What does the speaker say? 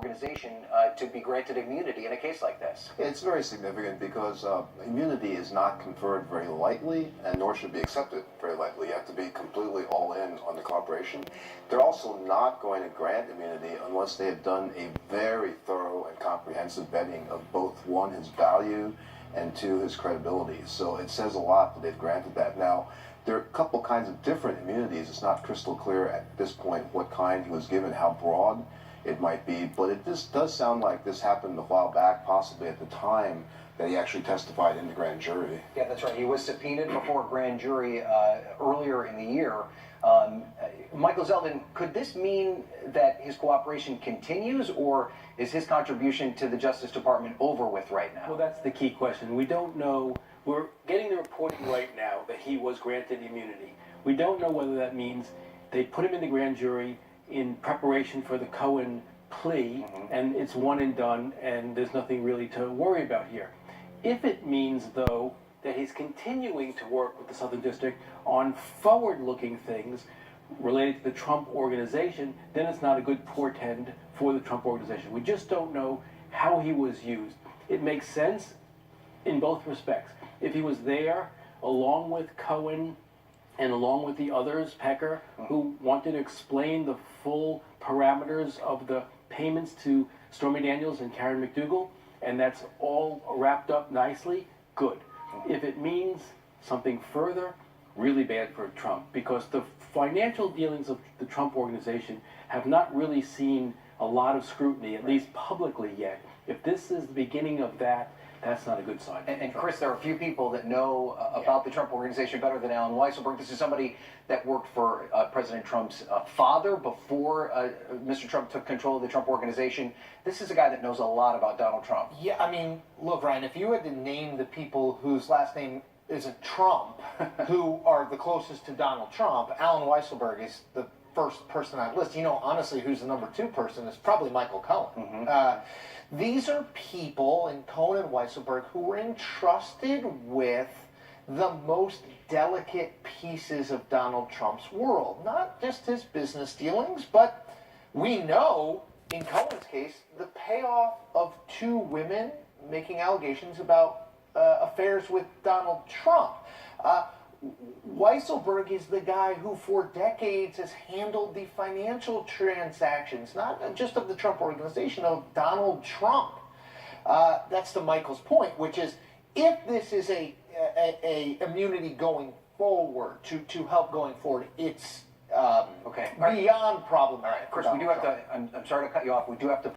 Organization to be granted immunity in a case like this? It's very significant because immunity is not conferred very lightly, and nor should be accepted very lightly. You have to be completely all in on the corporation. They're also not going to grant immunity unless they have done a very thorough and comprehensive vetting of both, one, his value, and two, his credibility. So it says a lot that they've granted that. Now, there are a couple kinds of different immunities. It's not crystal clear at this point what kind he was given, how broad it might be, but it just does sound like this happened a while back, possibly at the time that he actually testified in the grand jury. Yeah, that's right. He was subpoenaed before a grand jury earlier in the year. Michael Zeldin, could this mean that his cooperation continues, or is his contribution to the Justice Department over with right now? Well, that's the key question. We don't know. We're getting the reporting right now that he was granted immunity. We don't know whether that means they put him in the grand jury in preparation for the Cohen plea, and it's one and done, and there's nothing really to worry about here. If it means, though, that he's continuing to work with the Southern District on forward-looking things related to the Trump Organization, then it's not a good portend for the Trump Organization. We just don't know how he was used. It makes sense in both respects. If he was there along with Cohen and along with the others, Pecker, who wanted to explain the full parameters of the payments to Stormy Daniels and Karen McDougal, and that's all wrapped up nicely, good. If it means something further, really bad for Trump, because the financial dealings of the Trump Organization have not really seen a lot of scrutiny, at least publicly yet. If this is the beginning of that, that's not a good sign. And Chris, there are a few people that know about the Trump Organization better than Alan Weisselberg. This is somebody that worked for President Trump's father before Mr. Trump took control of the Trump Organization. This is a guy that knows a lot about Donald Trump. Yeah, I mean, look, Ryan, if you had to name the people whose last name isn't Trump, who are the closest to Donald Trump, Alan Weisselberg is the first person on that list. You know, honestly, who's the number two person is probably Michael Cohen. These are people, and Cohen and Weisselberg, who were entrusted with the most delicate pieces of Donald Trump's world. Not just his business dealings, but we know, in Cohen's case, the payoff of two women making allegations about affairs with Donald Trump. Weisselberg is the guy who for decades has handled the financial transactions, not just of the Trump Organization, of Donald Trump. That's to Michael's point, which is if this is a immunity going forward, to help going forward, it's beyond problematic. All right, Chris, we do have to, I'm sorry to cut you off, we do have to